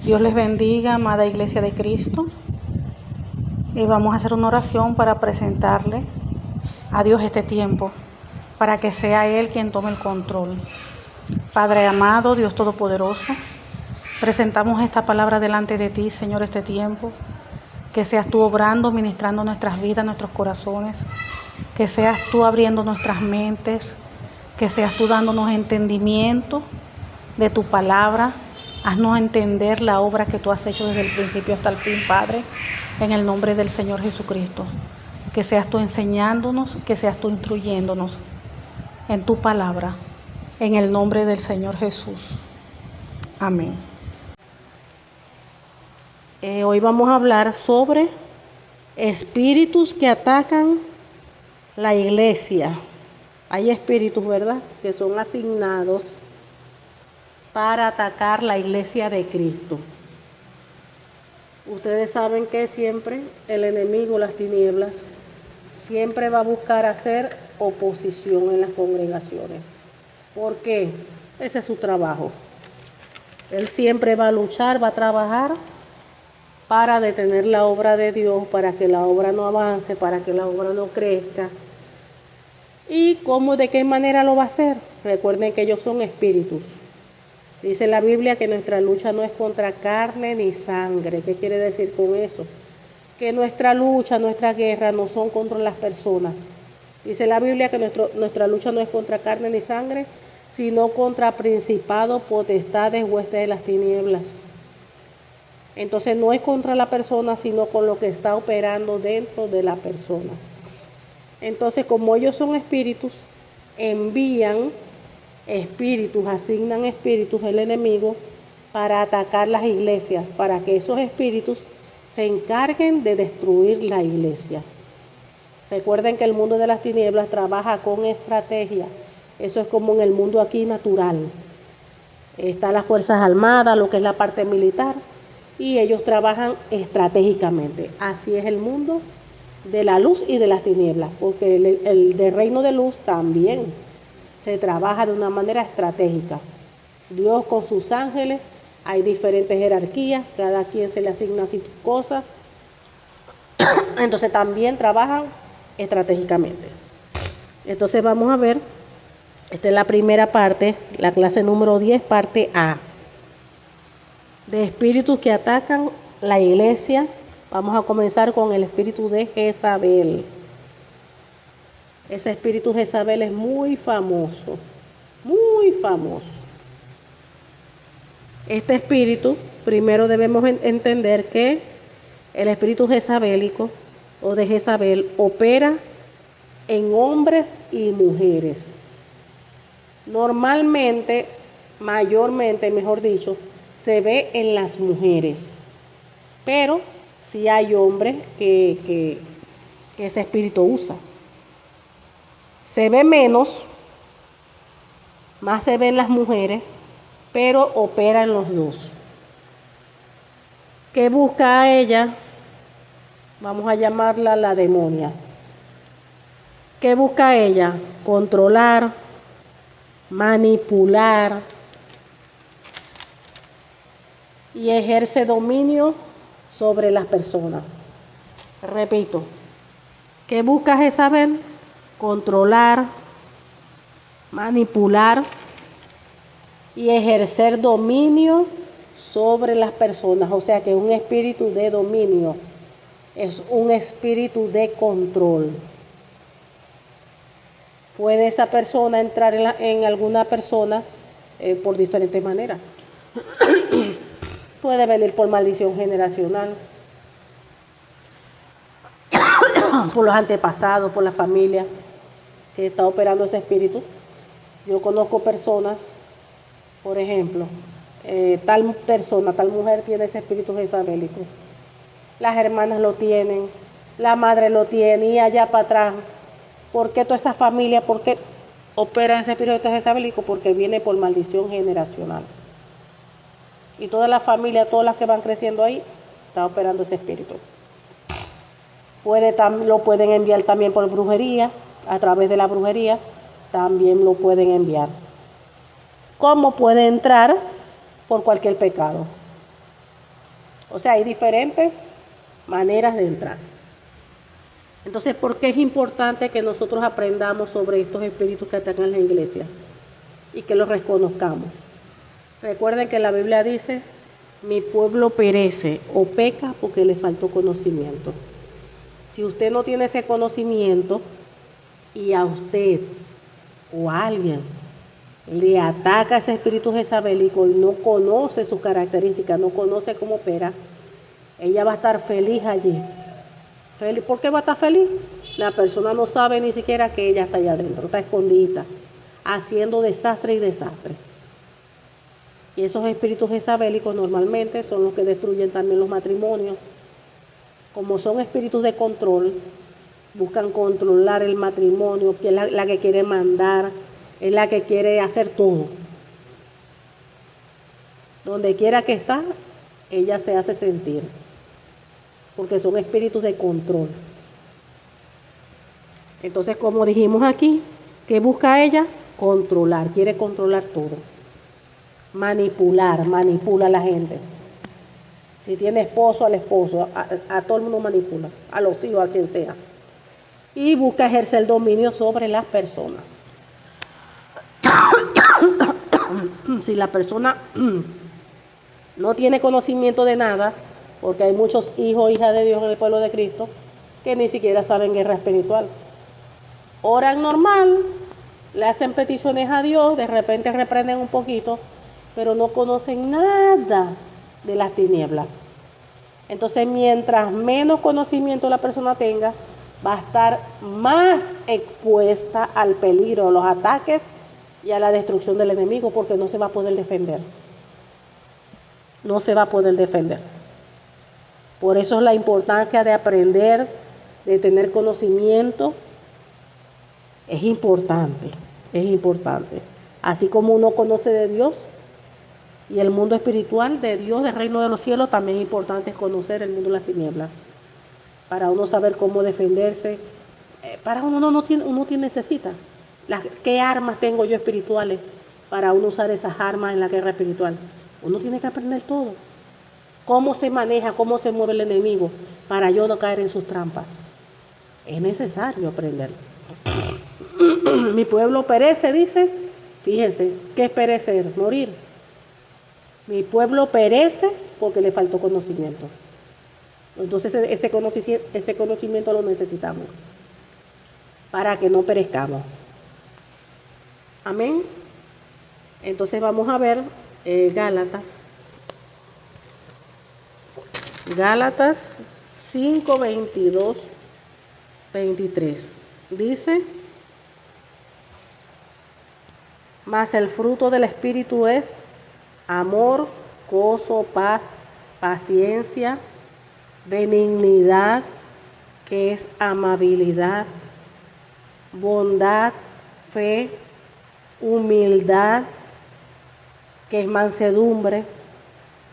Dios les bendiga, amada Iglesia de Cristo. Y vamos a hacer una oración para presentarle a Dios este tiempo, para que sea Él quien tome el control. Padre amado, Dios Todopoderoso, presentamos esta palabra delante de ti, Señor, este tiempo. Que seas tú obrando, ministrando nuestras vidas, nuestros corazones. Que seas tú abriendo nuestras mentes. Que seas tú dándonos entendimiento de tu palabra. Haznos entender la obra que tú has hecho desde el principio hasta el fin, Padre, en el nombre del Señor Jesucristo. Que seas tú enseñándonos, que seas tú instruyéndonos en tu palabra, en el nombre del Señor Jesús. Amén. Hoy vamos a hablar sobre espíritus que atacan la iglesia. Hay espíritus, ¿verdad?, que son asignados para atacar la iglesia de Cristo. Ustedes saben que siempre el enemigo, las tinieblas, siempre va a buscar hacer oposición en las congregaciones. ¿Por qué? Ese es su trabajo. Él siempre va a luchar, va a trabajar para detener la obra de Dios, para que la obra no avance, para que la obra no crezca. ¿Y cómo, de qué manera lo va a hacer? Recuerden que ellos son espíritus. Dice la Biblia que nuestra lucha no es contra carne ni sangre. ¿Qué quiere decir con eso? Que nuestra lucha, nuestra guerra no son contra las personas. Dice la Biblia que nuestra lucha no es contra carne ni sangre, sino contra principados, potestades, huestes de las tinieblas. Entonces no es contra la persona, sino con lo que está operando dentro de la persona. Entonces, como ellos son espíritus, envían espíritus, asignan espíritus el enemigo para atacar las iglesias, para que esos espíritus se encarguen de destruir la iglesia. Recuerden que el mundo de las tinieblas trabaja con estrategia. Eso es como en el mundo aquí natural. Están las fuerzas armadas, lo que es la parte militar, y ellos trabajan estratégicamente. Así es el mundo de la luz y de las tinieblas, porque el del reino de luz también se trabaja de una manera estratégica. Dios con sus ángeles, hay diferentes jerarquías, cada quien se le asigna sus cosas, entonces también trabajan estratégicamente. Entonces vamos a ver, esta es la primera parte, la clase número 10, parte A, de espíritus que atacan la iglesia. Vamos a comenzar con el espíritu de Jezabel. Ese espíritu Jezabel es muy famoso, muy famoso. Este espíritu, primero debemos entender que el espíritu jezabélico o de Jezabel opera en hombres y mujeres. Normalmente, mayormente, mejor dicho, se ve en las mujeres, pero sí hay hombres que ese espíritu usa. Se ve menos, más se ve en las mujeres, pero opera en los dos. ¿Qué busca a ella? Vamos a llamarla la demonia. ¿Qué busca a ella? Controlar, manipular y ejerce dominio sobre las personas. Repito, ¿qué busca Jezabel? Controlar, manipular y ejercer dominio sobre las personas. O sea que un espíritu de dominio es un espíritu de control. Puede esa persona entrar en alguna persona por diferentes maneras. Puede venir por maldición generacional, por los antepasados, por la familia que está operando ese espíritu. Yo conozco personas, por ejemplo, tal persona, tal mujer tiene ese espíritu jezabélico. Las hermanas lo tienen, la madre lo tiene, y allá para atrás. ¿Por qué toda esa familia, por qué opera ese espíritu jezabélico? Porque viene por maldición generacional. Y toda la familia, todas las que van creciendo ahí, está operando ese espíritu. Lo pueden enviar también por brujería, a través de la brujería, también lo pueden enviar. ¿Cómo puede entrar? Por cualquier pecado. O sea, hay diferentes maneras de entrar. Entonces, ¿por qué es importante que nosotros aprendamos sobre estos espíritus que atacan la iglesia y que los reconozcamos? Recuerden que la Biblia dice, mi pueblo perece o peca porque le faltó conocimiento. Si usted no tiene ese conocimiento y a usted o a alguien le ataca ese espíritu jezabelico y no conoce sus características, no conoce cómo opera, ella va a estar feliz allí. ¿Por qué va a estar feliz? La persona no sabe ni siquiera que ella está allá adentro, está escondida, haciendo desastre y desastre. Y esos espíritus jezabélicos normalmente son los que destruyen también los matrimonios. Como son espíritus de control, buscan controlar el matrimonio, que es la que quiere mandar, es la que quiere hacer todo. Donde quiera que está, ella se hace sentir, porque son espíritus de control. Entonces, como dijimos aquí, ¿qué busca ella? Controlar, quiere controlar todo. Manipula a la gente. Si tiene esposo, al esposo, a todo el mundo manipula, a los hijos, a quien sea. Y busca ejercer dominio sobre las personas. Si la persona no tiene conocimiento de nada, porque hay muchos hijos e hijas de Dios en el pueblo de Cristo que ni siquiera saben guerra espiritual. Oran normal, le hacen peticiones a Dios, de repente reprenden un poquito, pero no conocen nada de las tinieblas. Entonces, mientras menos conocimiento la persona tenga, va a estar más expuesta al peligro, a los ataques y a la destrucción del enemigo, porque no se va a poder defender. No se va a poder defender. Por eso es la importancia de aprender, de tener conocimiento. Es importante, es importante. Así como uno conoce de Dios y el mundo espiritual de Dios, del reino de los cielos, también es importante conocer el mundo de las tinieblas, para uno saber cómo defenderse. Para uno necesita. ¿Qué armas tengo yo espirituales para uno usar esas armas en la guerra espiritual? Uno tiene que aprender todo. Cómo se maneja, cómo se mueve el enemigo, para yo no caer en sus trampas. Es necesario aprender. Mi pueblo perece, dice. Fíjense, ¿qué es perecer? Morir. Mi pueblo perece porque le faltó conocimiento. Entonces ese conocimiento lo necesitamos para que no perezcamos. Amén. Entonces vamos a ver Gálatas 5, 22, 23. Dice, mas el fruto del Espíritu es amor, gozo, paz, paciencia, benignidad, que es amabilidad, bondad, fe, humildad, que es mansedumbre,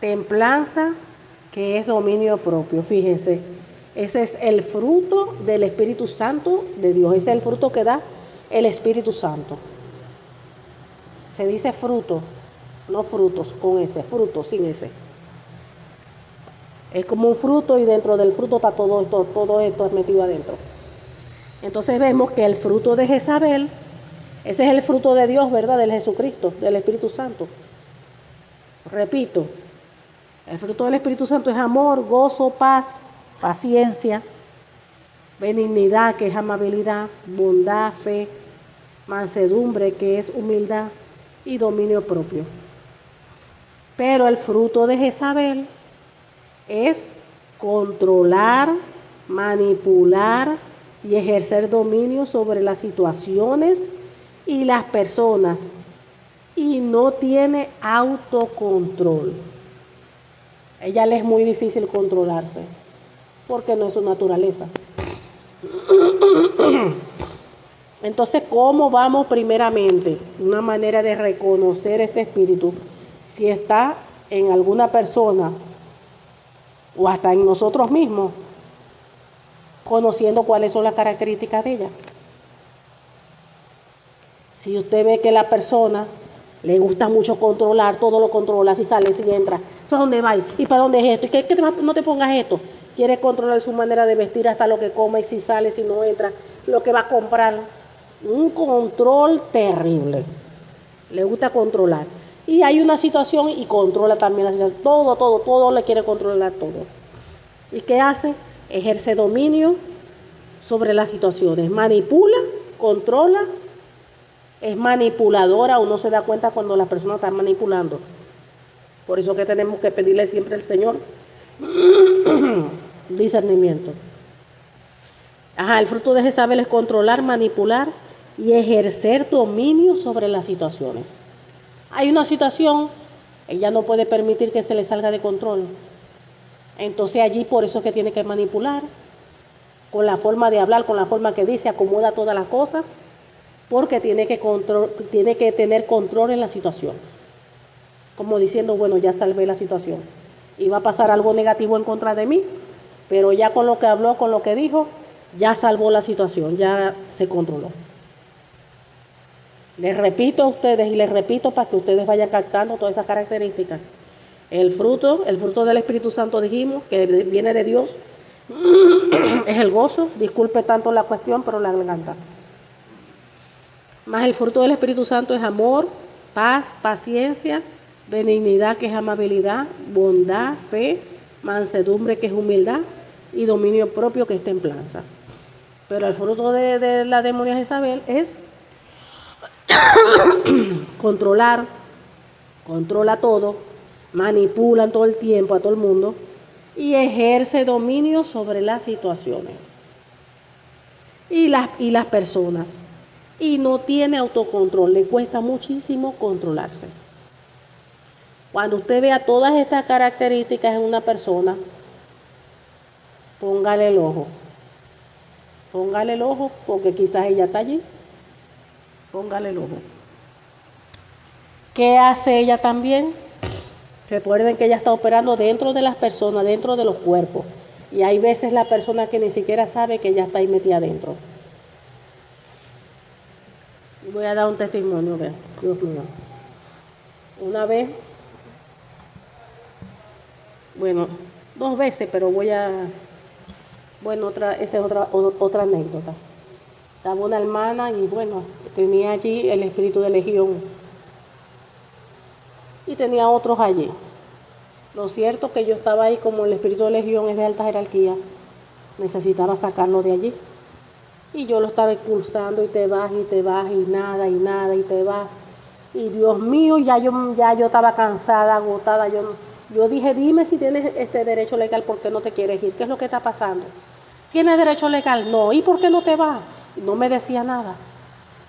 templanza, que es dominio propio. Fíjense, ese es el fruto del Espíritu Santo de Dios. Ese es el fruto que da el Espíritu Santo. Se dice fruto, no frutos con ese, fruto sin ese. Es como un fruto y dentro del fruto está todo esto metido adentro. Entonces vemos que el fruto de Jezabel, ese es el fruto de Dios, ¿verdad? Del Jesucristo, del Espíritu Santo. Repito, el fruto del Espíritu Santo es amor, gozo, paz, paciencia, benignidad, que es amabilidad, bondad, fe, mansedumbre, que es humildad, y dominio propio. Pero el fruto de Jezabel es controlar, manipular y ejercer dominio sobre las situaciones y las personas, y no tiene autocontrol. A ella le es muy difícil controlarse porque no es su naturaleza. Entonces, ¿cómo vamos primeramente? Una manera de reconocer este espíritu, si está en alguna persona o hasta en nosotros mismos, conociendo cuáles son las características de ella. Si usted ve que la persona le gusta mucho controlar, todo lo controla, si sale, si entra, ¿Para dónde va? ¿Y para dónde es esto? ¿Y qué no te pongas esto? Quiere controlar su manera de vestir, hasta lo que come, y si sale, si no entra, lo que va a comprar. Un control terrible. Le gusta controlar. Y hay una situación y controla también la situación. Todo le quiere controlar todo. ¿Y qué hace? Ejerce dominio sobre las situaciones. Manipula, controla, es manipuladora. Uno se da cuenta cuando la persona está manipulando. Por eso que tenemos que pedirle siempre al Señor discernimiento. El fruto de Jezabel es controlar, manipular y ejercer dominio sobre las situaciones. Hay una situación, ella no puede permitir que se le salga de control. Entonces allí por eso es que tiene que manipular, con la forma de hablar, con la forma que dice, acomoda todas las cosas, porque tiene que tener control en la situación. Como diciendo, bueno, ya salvé la situación. Y va a pasar algo negativo en contra de mí, pero ya con lo que habló, con lo que dijo, ya salvó la situación, ya se controló. Les repito a ustedes y les repito para que ustedes vayan captando todas esas características. El fruto del Espíritu Santo dijimos que viene de Dios, es el gozo. Disculpe tanto la cuestión, pero la garganta. Más el fruto del Espíritu Santo es amor, paz, paciencia, benignidad, que es amabilidad, bondad, fe, mansedumbre, que es humildad, y dominio propio, que es templanza. Pero el fruto de la demonia Jezabel es controla todo, manipulan todo el tiempo a todo el mundo y ejerce dominio sobre las situaciones y las personas, y no tiene autocontrol, le cuesta muchísimo controlarse. Cuando usted vea todas estas características en una persona, póngale el ojo, porque quizás ella está allí. Póngale el ojo. ¿Qué hace ella también? Recuerden que ella está operando dentro de las personas, dentro de los cuerpos. Y hay veces la persona que ni siquiera sabe que ella está ahí metida adentro. Voy a dar un testimonio, vean, Dios mío. Una vez, bueno, 2 veces, pero esa es otra anécdota. Estaba una hermana y bueno, tenía allí el espíritu de legión y tenía otros allí. Lo cierto es que yo estaba ahí, como el espíritu de legión es de alta jerarquía, necesitaba sacarlo de allí. Y yo lo estaba expulsando, y te vas, y nada, y te vas. Y Dios mío, ya yo estaba cansada, agotada. Yo dije, dime si tienes este derecho legal, ¿por qué no te quieres ir? ¿Qué es lo que está pasando? ¿Tienes derecho legal? No. ¿Y por qué no te vas? Y no me decía nada.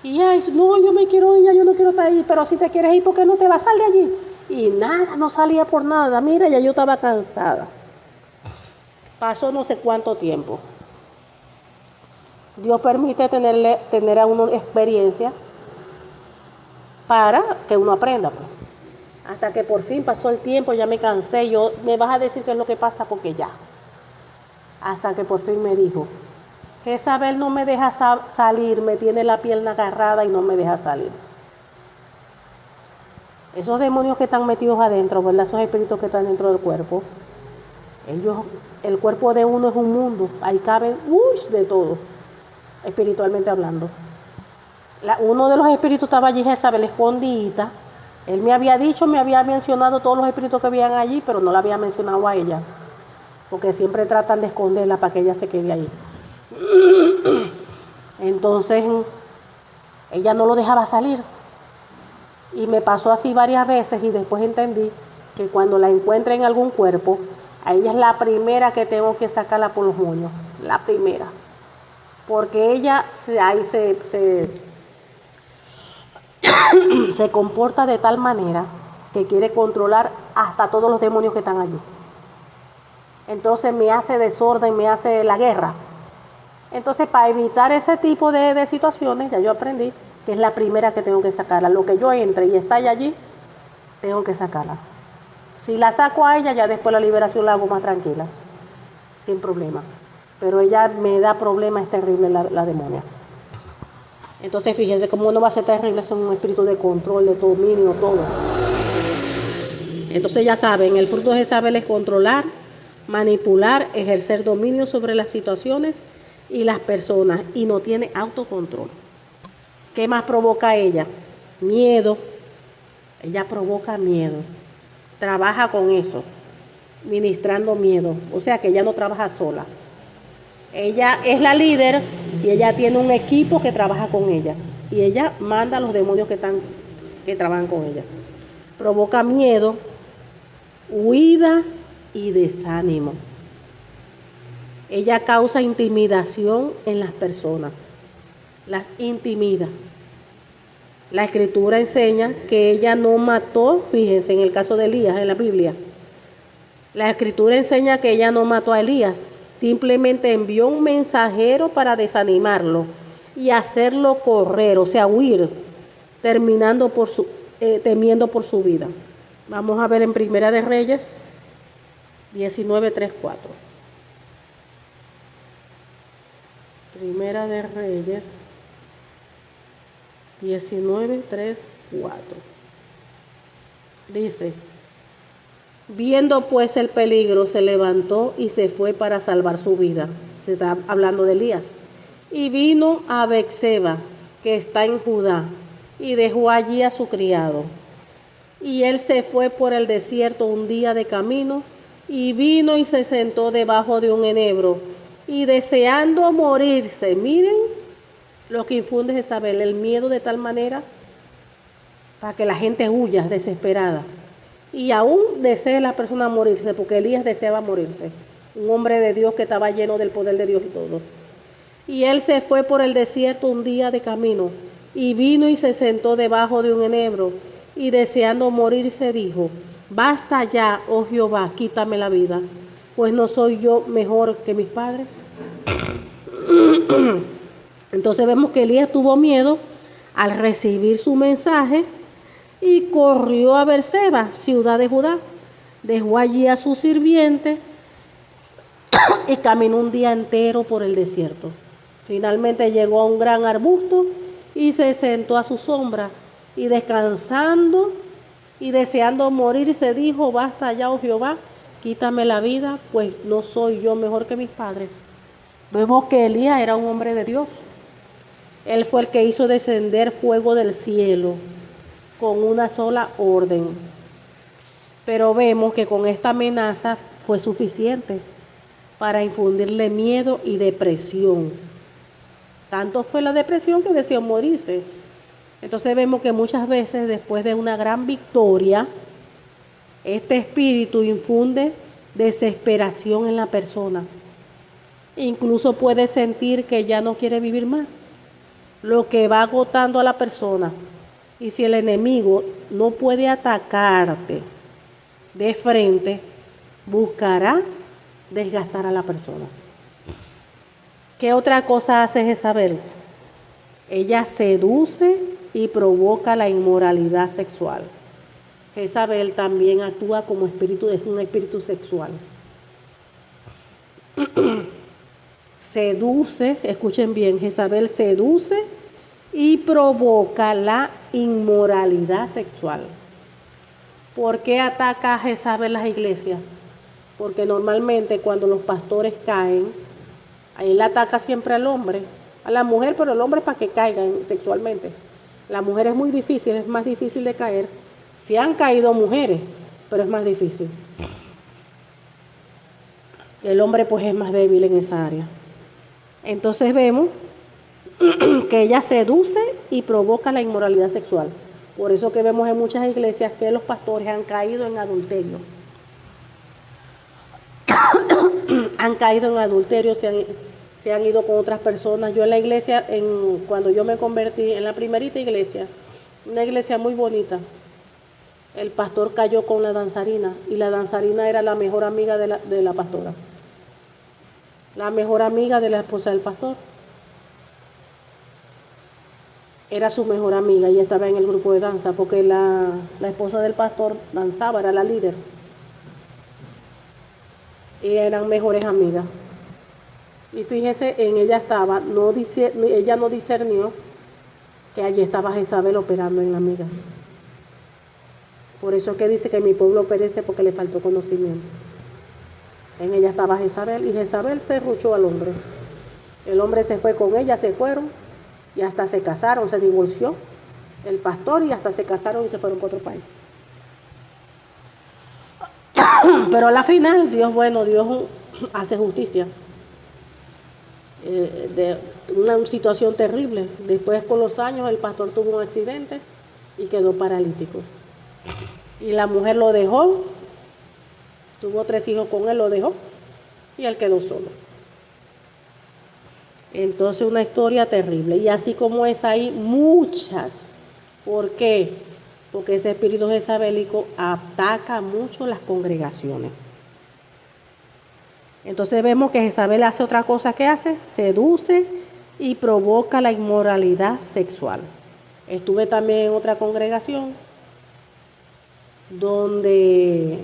Y no, yo me quiero ir, yo no quiero estar ahí, pero si te quieres ir, ¿por qué no te vas? Sal de allí. Y nada, no salía por nada. Mira, ya yo estaba cansada. Pasó no sé cuánto tiempo. Dios permite tener a uno experiencia para que uno aprenda, pues. Hasta que por fin pasó el tiempo, ya me cansé. Me vas a decir qué es lo que pasa, porque ya. Hasta que por fin me dijo, Jezabel no me deja salir, me tiene la pierna agarrada y no me deja salir. Esos demonios que están metidos adentro, ¿verdad? Esos espíritus que están dentro del cuerpo, el cuerpo de uno es un mundo, ahí cabe de todo, espiritualmente hablando. Uno de los espíritus estaba allí, Jezabel, escondida. Él me había mencionado todos los espíritus que habían allí, pero no la había mencionado a ella, porque siempre tratan de esconderla para que ella se quede ahí. Entonces ella no lo dejaba salir, y me pasó así varias veces, y después entendí que cuando la encuentre en algún cuerpo, a ella es la primera que tengo que sacarla por los moños, la primera, porque ella se comporta de tal manera que quiere controlar hasta todos los demonios que están allí. Entonces me hace desorden, me hace la guerra. Entonces, para evitar ese tipo de situaciones, ya yo aprendí que es la primera que tengo que sacarla. Lo que yo entre y está allí, tengo que sacarla. Si la saco a ella, ya después la liberación la hago más tranquila, sin problema. Pero ella me da problemas, es terrible la demonia. Entonces, fíjense cómo no va a ser terrible, son un espíritu de control, de dominio, todo. Entonces ya saben, el fruto de Jezabel es controlar, manipular, ejercer dominio sobre las situaciones y las personas, y no tiene autocontrol. ¿Qué más provoca ella? Miedo. Ella provoca miedo. Trabaja con eso, ministrando miedo. O sea que ella no trabaja sola. Ella es la líder y ella tiene un equipo que trabaja con ella. Y ella manda a los demonios que trabajan con ella. Provoca miedo, huida y desánimo. Ella causa intimidación en las personas. Las intimida. La escritura enseña que ella no mató, fíjense en el caso de Elías en la Biblia. La escritura enseña que ella no mató a Elías, simplemente envió un mensajero para desanimarlo y hacerlo correr, o sea, huir, temiendo por su vida. Vamos a ver en Primera de Reyes 19:3-4. Primera de Reyes 19:3-4. Dice: viendo pues el peligro, se levantó y se fue para salvar su vida. Se está hablando de Elías. Y vino a Beerseba, que está en Judá, y dejó allí a su criado. Y él se fue por el desierto un día de camino, y vino y se sentó debajo de un enebro, y deseando morirse, miren lo que infunde Jezabel, el miedo de tal manera para que la gente huya desesperada. Y aún desea la persona morirse, porque Elías deseaba morirse, un hombre de Dios que estaba lleno del poder de Dios y todo. Y él se fue por el desierto un día de camino, y vino y se sentó debajo de un enebro, y deseando morirse dijo: basta ya, oh Jehová, quítame la vida, pues no soy yo mejor que mis padres. Entonces vemos que Elías tuvo miedo al recibir su mensaje y corrió a Beerseba, ciudad de Judá. Dejó allí a su sirviente y caminó un día entero por el desierto. Finalmente llegó a un gran arbusto y se sentó a su sombra, y descansando y deseando morir se dijo: basta ya, oh Jehová, quítame la vida, pues no soy yo mejor que mis padres. Vemos que Elías era un hombre de Dios. Él fue el que hizo descender fuego del cielo con una sola orden. Pero vemos que con esta amenaza fue suficiente para infundirle miedo y depresión. Tanto fue la depresión que deseó morirse. Entonces vemos que muchas veces después de una gran victoria, este espíritu infunde desesperación en la persona. Incluso puede sentir que ya no quiere vivir más, lo que va agotando a la persona. Y si el enemigo no puede atacarte de frente, buscará desgastar a la persona. ¿Qué otra cosa hace Jezabel? Ella seduce y provoca la inmoralidad sexual. Jezabel también actúa como espíritu, es un espíritu sexual. Seduce, escuchen bien, Jezabel seduce y provoca la inmoralidad sexual. ¿Por qué ataca a Jezabel las iglesias? Porque normalmente cuando los pastores caen, él ataca siempre al hombre, a la mujer, pero el hombre es para que caigan sexualmente. La mujer es muy difícil, es más difícil de caer. Sí han caído mujeres, pero es más difícil. El hombre pues es más débil en esa área. Entonces vemos que ella seduce y provoca la inmoralidad sexual. Por eso que vemos en muchas iglesias que los pastores han caído en adulterio. Han caído en adulterio, se han ido con otras personas. Yo en la iglesia, cuando yo me convertí en la primerita iglesia, una iglesia muy bonita, el pastor cayó con la danzarina, y la danzarina era la mejor amiga de la pastora, la mejor amiga de la esposa del pastor. Era su mejor amiga y estaba en el grupo de danza, porque la esposa del pastor danzaba, era la líder. Y eran mejores amigas. Y fíjese, en ella estaba, ella no discernió que allí estaba Jezabel operando en la amiga. Por eso es que dice que mi pueblo perece porque le faltó conocimiento. En ella estaba Jezabel y Jezabel se ruchó al hombre. El hombre se fue con ella, se fueron y hasta se casaron, se divorció el pastor y hasta se casaron y se fueron para otro país. Pero a la final, Dios hace justicia. De una situación terrible. Después, con los años, el pastor tuvo un accidente y quedó paralítico. Y la mujer lo dejó, tuvo 3 hijos con él, lo dejó y él quedó solo. Entonces, una historia terrible. Y así como esa, hay muchas. ¿Por qué? Porque ese espíritu jezabelico ataca mucho las congregaciones. Entonces vemos que Jezabel hace otra cosa que hace, seduce y provoca la inmoralidad sexual. Estuve también en otra congregación donde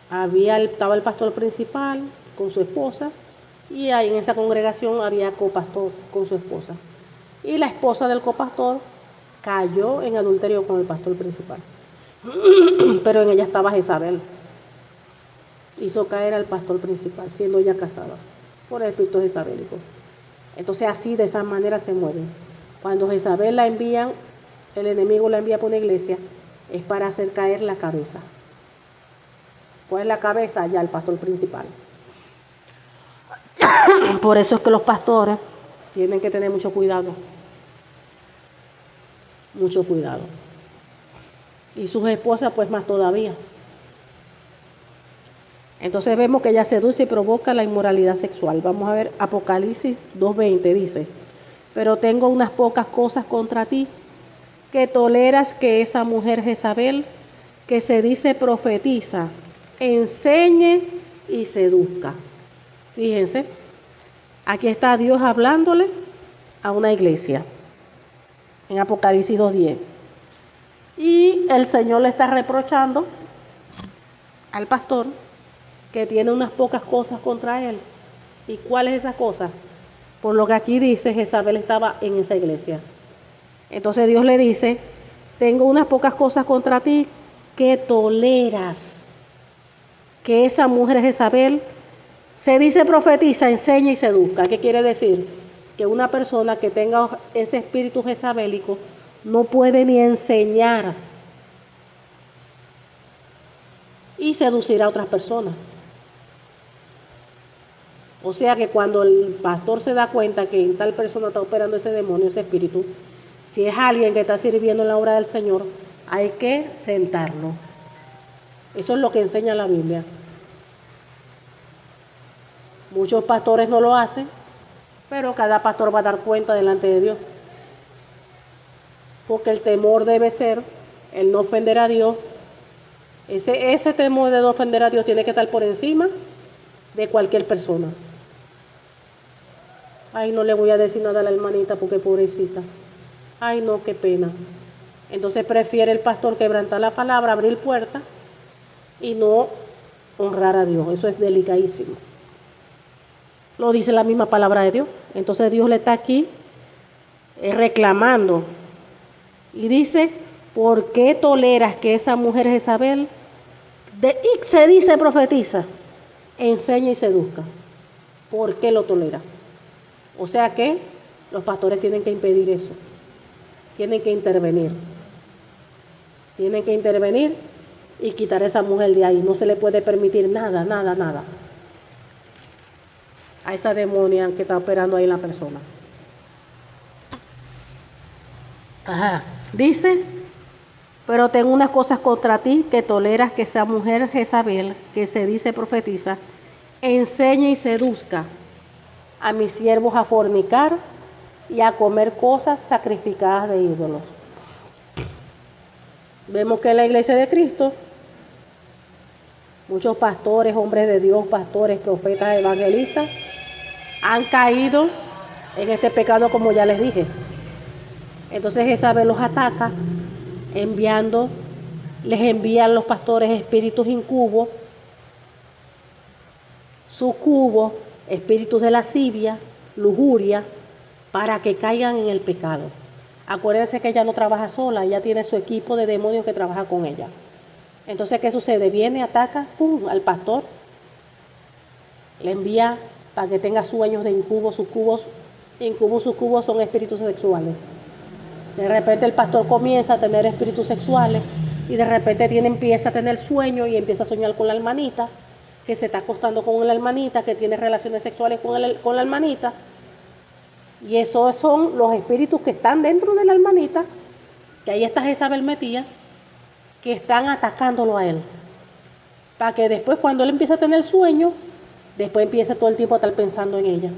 estaba el pastor principal con su esposa y ahí en esa congregación había copastor con su esposa. Y la esposa del copastor cayó en adulterio con el pastor principal. Pero en ella estaba Jezabel. Hizo caer al pastor principal, siendo ya casada, por el espíritu jezabélico. Entonces así, de esa manera se mueven. Cuando Jezabel la envían, el enemigo la envía por una iglesia, es para hacer caer la cabeza. Pues la cabeza ya el pastor principal. Por eso es que los pastores tienen que tener mucho cuidado. Mucho cuidado. Y sus esposas pues más todavía. Entonces vemos que ella seduce y provoca la inmoralidad sexual. Vamos a ver Apocalipsis 2:20 dice: pero tengo unas pocas cosas contra ti, que toleras que esa mujer Jezabel, que se dice profetiza, enseñe y seduzca. Fíjense, aquí está Dios hablándole a una iglesia, en Apocalipsis 2:10. Y el Señor le está reprochando al pastor que tiene unas pocas cosas contra él. ¿Y cuáles esas cosas? Por lo que aquí dice, Jezabel estaba en esa iglesia. Entonces Dios le dice: tengo unas pocas cosas contra ti, que toleras que esa mujer Jezabel se dice profetiza, enseña y seduzca. ¿Qué quiere decir? Que una persona que tenga ese espíritu jezabélico no puede ni enseñar y seducir a otras personas. O sea que cuando el pastor se da cuenta que en tal persona está operando ese demonio, ese espíritu, si es alguien que está sirviendo en la obra del Señor, hay que sentarlo. Eso es lo que enseña la Biblia. Muchos pastores no lo hacen, pero cada pastor va a dar cuenta delante de Dios. Porque el temor debe ser el no ofender a Dios. Ese temor de no ofender a Dios tiene que estar por encima de cualquier persona. Ay, no le voy a decir nada a la hermanita porque pobrecita. Ay, no, qué pena. Entonces prefiere el pastor quebrantar la palabra, abrir puertas y no honrar a Dios. Eso es delicadísimo. Lo dice la misma palabra de Dios. Entonces Dios le está aquí reclamando. Y dice: ¿por qué toleras que esa mujer Jezabel se dice profetiza, enseña y seduzca? ¿Por qué lo tolera? O sea que los pastores tienen que impedir eso. Tienen que intervenir. Tienen que intervenir y quitar a esa mujer de ahí. No se le puede permitir nada a esa demonia que está operando ahí en la persona. Dice: pero tengo unas cosas contra ti, que toleras que esa mujer Jezabel, que se dice profetiza, enseñe y seduzca a mis siervos a fornicar y a comer cosas sacrificadas de ídolos. Vemos que en la iglesia de Cristo, muchos pastores, hombres de Dios, pastores, profetas, evangelistas, han caído en este pecado, como ya les dije. Entonces Jezabel los ataca, les envían los pastores espíritus incubos, sucubos, espíritus de lascivia, lujuria, para que caigan en el pecado. Acuérdense que ella no trabaja sola, ella tiene su equipo de demonios que trabaja con ella. Entonces, ¿qué sucede? Viene, ataca, pum, al pastor, le envía para que tenga sueños de incubos, sucubos son espíritus sexuales. De repente el pastor comienza a tener espíritus sexuales y de repente empieza a tener sueños y empieza a soñar con la hermanita, que se está acostando con la hermanita, que tiene relaciones sexuales con la hermanita. Y esos son los espíritus que están dentro de la hermanita, que ahí está Jezabel metida, que están atacándolo a él. Para que después, cuando él empieza a tener sueños, después empieza todo el tiempo a estar pensando en ella.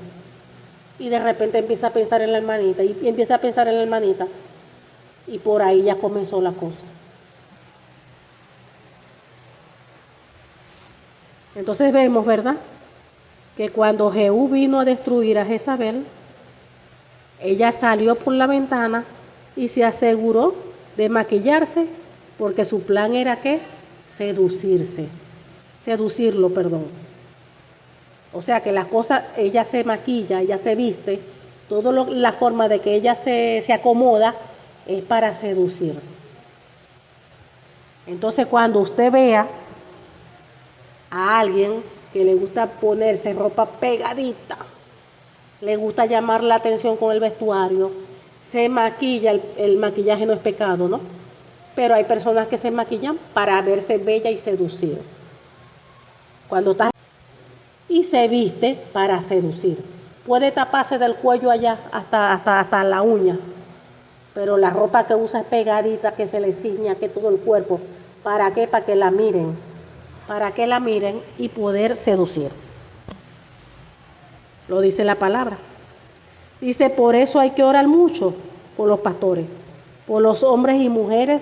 Y de repente empieza a pensar en la hermanita, y empieza a pensar en la hermanita. Y por ahí ya comenzó la cosa. Entonces vemos, ¿verdad?, que cuando Jehú vino a destruir a Jezabel, ella salió por la ventana y se aseguró de maquillarse, porque su plan era ¿qué? Seducirlo, perdón. O sea que las cosas, ella se maquilla, ella se viste, la forma de que ella se acomoda es para seducir. Entonces cuando usted vea a alguien que le gusta ponerse ropa pegadita, le gusta llamar la atención con el vestuario, se maquilla, el maquillaje no es pecado, ¿no? Pero hay personas que se maquillan para verse bella y seducir. Cuando está y se viste para seducir. Puede taparse del cuello allá hasta la uña, pero la ropa que usa es pegadita, que se le ciña, que todo el cuerpo. ¿Para qué? Para que la miren. Para que la miren y poder seducir. Lo dice la palabra. Dice, por eso hay que orar mucho por los pastores, por los hombres y mujeres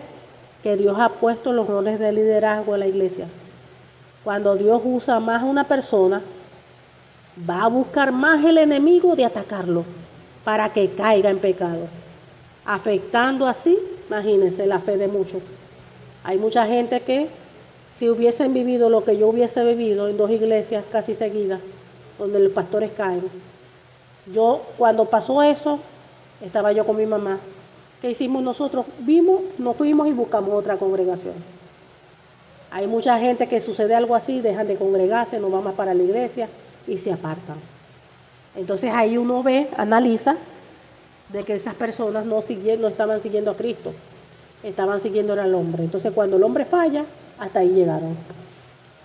que Dios ha puesto en los roles de liderazgo en la iglesia. Cuando Dios usa más a una persona, va a buscar más el enemigo de atacarlo para que caiga en pecado, afectando así, imagínense, la fe de muchos. Hay mucha gente que si hubiesen vivido lo que yo hubiese vivido en 2 iglesias casi seguidas, donde los pastores caen. Yo, cuando pasó eso, estaba yo con mi mamá. ¿Qué hicimos nosotros? Nos fuimos y buscamos otra congregación. Hay mucha gente que sucede algo así, dejan de congregarse, no van más para la iglesia y se apartan. Entonces ahí uno ve, analiza, de que esas personas no estaban siguiendo a Cristo, estaban siguiendo al hombre. Entonces cuando el hombre falla, hasta ahí llegaron.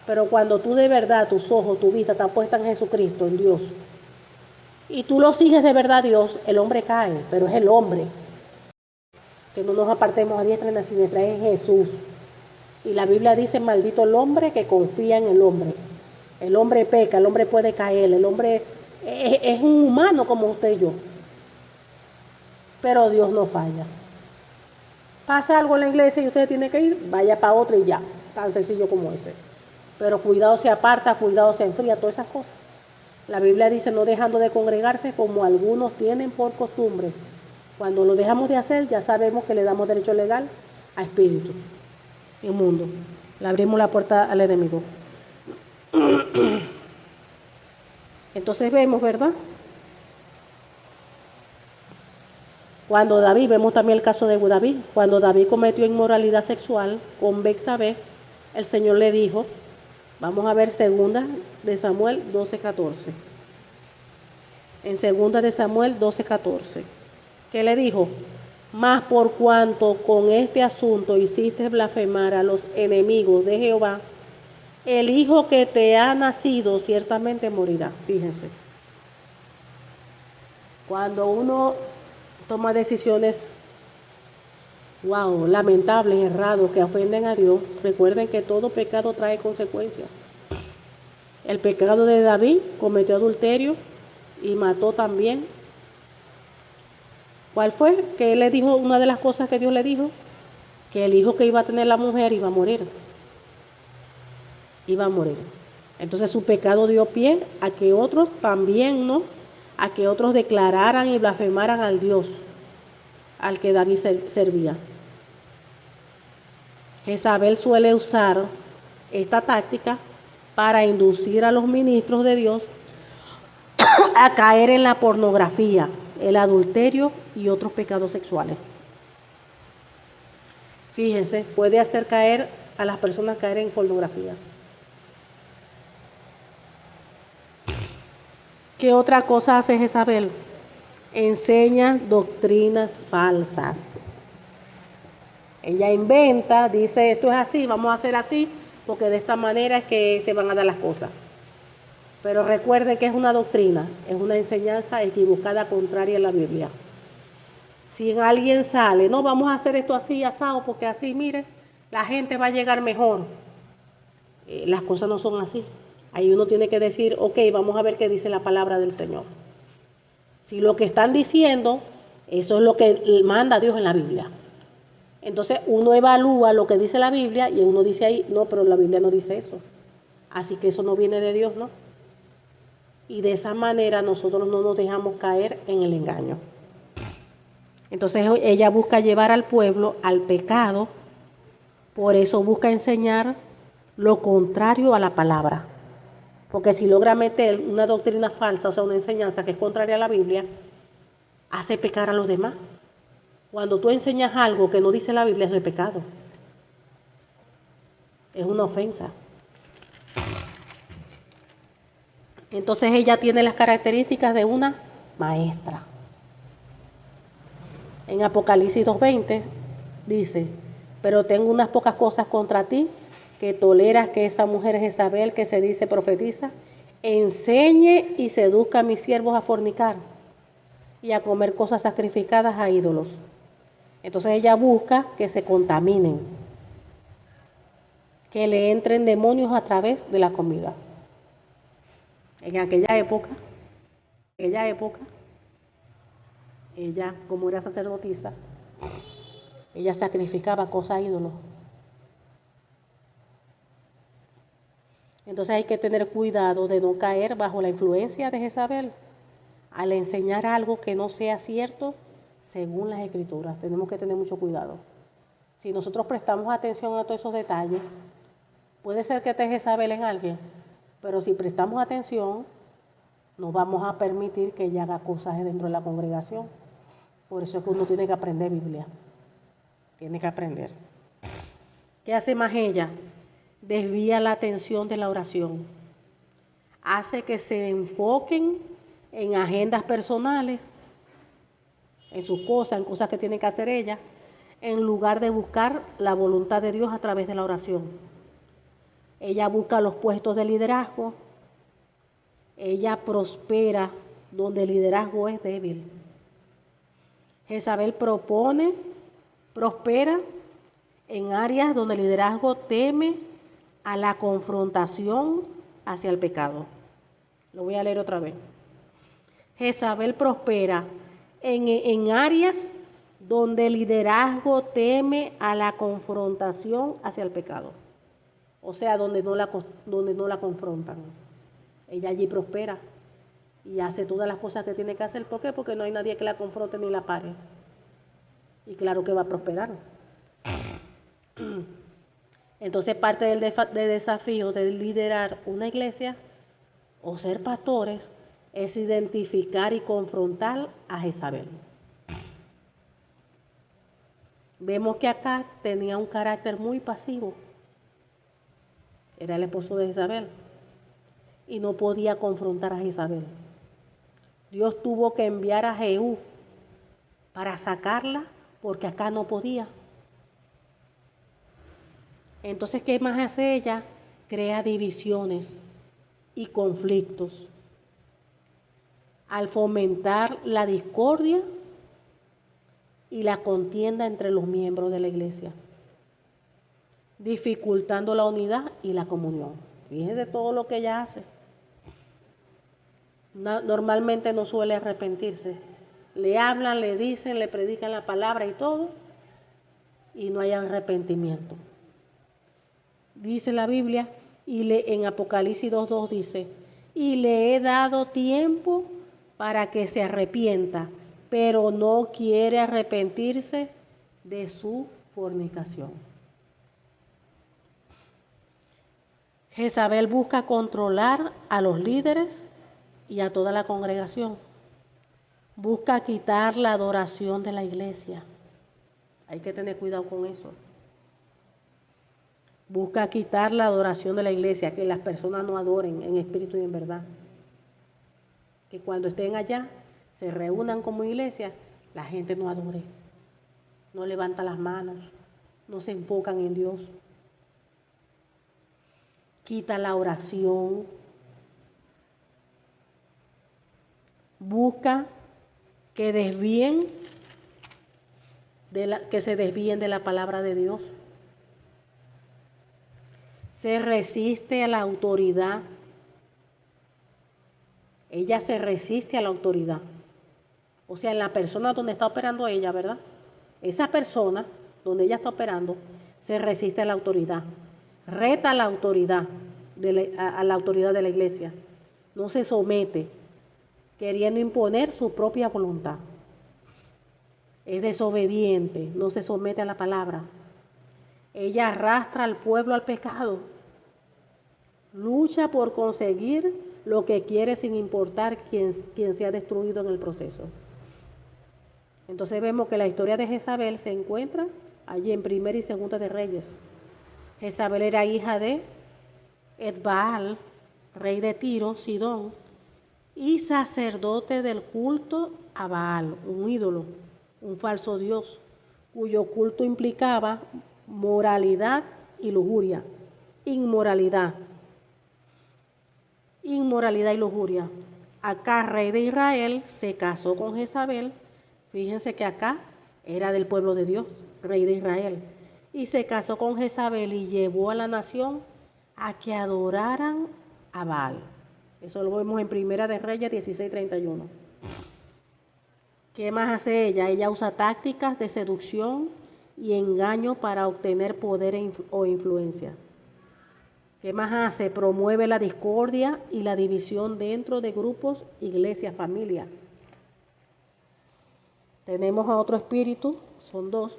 Pero cuando tú de verdad, tus ojos, tu vista está puesta en Jesucristo, en Dios, y tú lo sigues de verdad a Dios, el hombre cae, pero es el hombre. Que no nos apartemos a diestra ni a siniestra, es Jesús. Y la Biblia dice, maldito el hombre que confía en el hombre. El hombre peca, el hombre puede caer, el hombre es un humano como usted y yo. Pero Dios no falla. Pasa algo en la iglesia y usted tiene que ir, vaya para otra y ya, tan sencillo como ese. Pero cuidado se aparta, cuidado se enfría, todas esas cosas. La Biblia dice, no dejando de congregarse como algunos tienen por costumbre. Cuando lo dejamos de hacer, ya sabemos que le damos derecho legal a espíritu inmundo. Le abrimos la puerta al enemigo. Entonces vemos, ¿verdad? Cuando David, vemos también el caso de David, cuando David cometió inmoralidad sexual con Betsabé, el Señor le dijo, vamos a ver 2 de Samuel 12:14. En 2 de Samuel 12:14. ¿Qué le dijo? Mas por cuanto con este asunto hiciste blasfemar a los enemigos de Jehová, el hijo que te ha nacido ciertamente morirá. Fíjense. Cuando uno toma decisiones, lamentables, errados, que ofenden a Dios, recuerden que todo pecado trae consecuencias. El pecado de David, cometió adulterio y mató también. ¿Cuál fue? Que él le dijo, una de las cosas que Dios le dijo, que el hijo que iba a tener la mujer iba a morir. Iba a morir. Entonces su pecado dio pie a que otros también, ¿no? A que otros declararan y blasfemaran al Dios al que David servía. Jezabel suele usar esta táctica para inducir a los ministros de Dios a caer en la pornografía, el adulterio y otros pecados sexuales. Fíjense, puede hacer caer a las personas caer en pornografía. ¿Qué otra cosa hace Jezabel? Enseña doctrinas falsas. Ella inventa, dice esto es así, vamos a hacer así, porque de esta manera es que se van a dar las cosas. Pero recuerde que es una doctrina, es una enseñanza equivocada, contraria a la Biblia. Si alguien sale, no, vamos a hacer esto así, asado, porque así, mire, la gente va a llegar mejor. Las cosas no son así. Ahí uno tiene que decir, ok, vamos a ver qué dice la palabra del Señor. Si lo que están diciendo, eso es lo que manda Dios en la Biblia. Entonces uno evalúa lo que dice la Biblia y uno dice ahí, no, pero la Biblia no dice eso. Así que eso no viene de Dios, ¿no? Y de esa manera nosotros no nos dejamos caer en el engaño. Entonces ella busca llevar al pueblo al pecado, por eso busca enseñar lo contrario a la palabra. Porque si logra meter una doctrina falsa, o sea, una enseñanza que es contraria a la Biblia, hace pecar a los demás. Cuando tú enseñas algo que no dice la Biblia, eso es pecado. Es una ofensa. Entonces ella tiene las características de una maestra. En Apocalipsis 2:20 dice, pero tengo unas pocas cosas contra ti, que toleras que esa mujer Jezabel, que se dice profetiza, enseñe y seduzca a mis siervos a fornicar y a comer cosas sacrificadas a ídolos. Entonces ella busca que se contaminen, que le entren demonios a través de la comida. En aquella época, ella, como era sacerdotisa, ella sacrificaba cosas a ídolos. Entonces hay que tener cuidado de no caer bajo la influencia de Jezabel al enseñar algo que no sea cierto según las Escrituras. Tenemos que tener mucho cuidado. Si nosotros prestamos atención a todos esos detalles, puede ser que esté Jezabel en alguien, pero si prestamos atención, no vamos a permitir que ella haga cosas dentro de la congregación. Por eso es que uno tiene que aprender Biblia. Tiene que aprender. ¿Qué hace más ella? Desvía la atención de la oración. Hace que se enfoquen en agendas personales, en sus cosas, en cosas que tiene que hacer ella, en lugar de buscar la voluntad de Dios a través de la oración. Ella busca los puestos de liderazgo. Ella prospera donde el liderazgo es débil. Jezabel prospera en áreas donde el liderazgo teme a la confrontación hacia el pecado. Lo voy a leer otra vez. Jezabel prospera en áreas donde el liderazgo teme a la confrontación hacia el pecado. O sea, donde no la confrontan. Ella allí prospera y hace todas las cosas que tiene que hacer. ¿Por qué? Porque no hay nadie que la confronte ni la pare. Y claro que va a prosperar. Entonces parte del desafío de liderar una iglesia o ser pastores es identificar y confrontar a Jezabel. Vemos que acá tenía un carácter muy pasivo. Era el esposo de Jezabel y no podía confrontar a Jezabel. Dios tuvo que enviar a Jehú para sacarla porque acá no podía. Entonces, ¿qué más hace ella? Crea divisiones y conflictos. Al fomentar la discordia y la contienda entre los miembros de la iglesia, dificultando la unidad y la comunión. Fíjense todo lo que ella hace. Normalmente no suele arrepentirse. Le hablan, le dicen, le predican la palabra y todo, y no hay arrepentimiento. Dice la Biblia, en Apocalipsis 2:2 dice, y le he dado tiempo para que se arrepienta, pero no quiere arrepentirse de su fornicación. Jezabel busca controlar a los líderes y a toda la congregación. Busca quitar la adoración de la iglesia. Hay que tener cuidado con eso. Busca quitar la adoración de la iglesia, que las personas no adoren en espíritu y en verdad. Que cuando estén allá, se reúnan como iglesia, la gente no adore, no levanta las manos, no se enfocan en Dios. Quita la oración. Busca que se desvíen de la palabra de Dios. Se resiste a la autoridad. Ella se resiste a la autoridad. O sea, en la persona donde está operando ella, ¿verdad? Esa persona donde ella está operando se resiste a la autoridad. Reta a la autoridad a la autoridad de la iglesia. No se somete, queriendo imponer su propia voluntad. Es desobediente, no se somete a la palabra. Ella arrastra al pueblo al pecado. Lucha por conseguir lo que quiere sin importar quién sea destruido en el proceso. Entonces vemos que la historia de Jezabel se encuentra allí en Primera y Segunda de Reyes. Jezabel era hija de Etbaal, rey de Tiro, Sidón, y sacerdote del culto a Baal, un ídolo, un falso dios, cuyo culto implicaba moralidad y lujuria. Inmoralidad y lujuria. Acá, rey de Israel, se casó con Jezabel. Fíjense que acá era del pueblo de Dios, rey de Israel. Y se casó con Jezabel y llevó a la nación a que adoraran a Baal. Eso lo vemos en Primera de Reyes 16:31. ¿Qué más hace ella? Ella usa tácticas de seducción y engaño para obtener poder o influencia. ¿Qué más hace? Promueve la discordia y la división dentro de grupos, iglesias, familia. Tenemos a otro espíritu, son dos,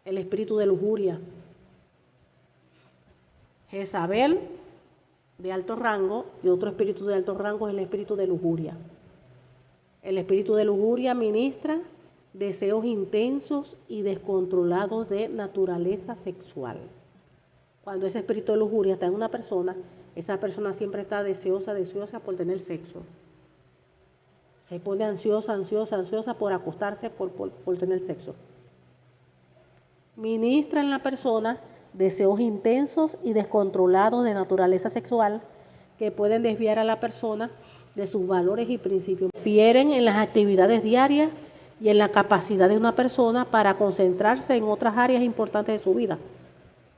el espíritu de lujuria. Jezabel, de alto rango, y otro espíritu de alto rango es el espíritu de lujuria. El espíritu de lujuria ministra deseos intensos y descontrolados de naturaleza sexual. Cuando ese espíritu de lujuria está en una persona, esa persona siempre está deseosa por tener sexo. Se pone ansiosa por acostarse, por tener sexo. Ministra en la persona deseos intensos y descontrolados de naturaleza sexual que pueden desviar a la persona de sus valores y principios. Difieren en las actividades diarias y en la capacidad de una persona para concentrarse en otras áreas importantes de su vida.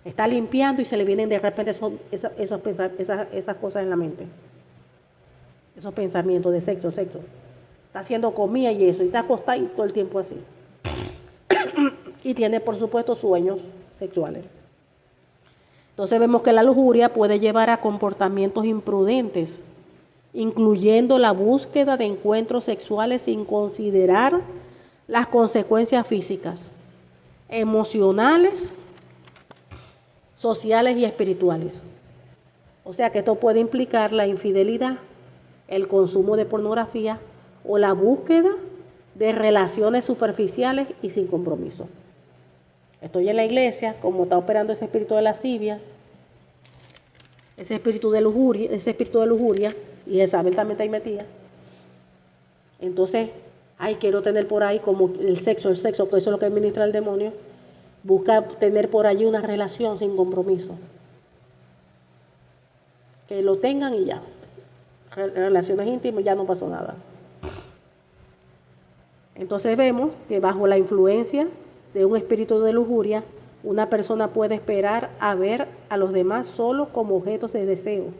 Está limpiando y se le vienen de repente esas cosas en la mente. Esos pensamientos de sexo. Está haciendo comida y eso, y está acostada y todo el tiempo así. Y tiene, por supuesto, sueños sexuales. Entonces vemos que la lujuria puede llevar a comportamientos imprudentes, incluyendo la búsqueda de encuentros sexuales sin considerar las consecuencias físicas, emocionales, sociales y espirituales. O sea que esto puede implicar la infidelidad, el consumo de pornografía o la búsqueda de relaciones superficiales y sin compromiso. Estoy en la iglesia, como está operando ese espíritu de lascivia, ese espíritu de lujuria, y Jezabel también está ahí metida. Entonces, quiero tener por ahí como el sexo, que eso es lo que administra el demonio. Busca tener por allí una relación sin compromiso. Que lo tengan y ya. Relaciones íntimas, ya no pasó nada. Entonces vemos que bajo la influencia de un espíritu de lujuria, una persona puede esperar a ver a los demás solo como objetos de deseo,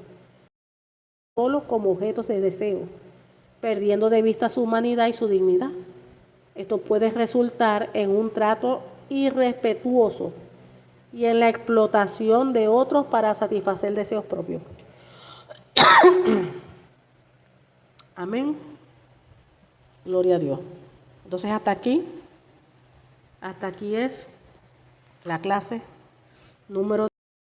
perdiendo de vista su humanidad y su dignidad. Esto puede resultar en un trato irrespetuoso y en la explotación de otros para satisfacer deseos propios. Amén. Gloria a Dios. Entonces hasta aquí es la clase número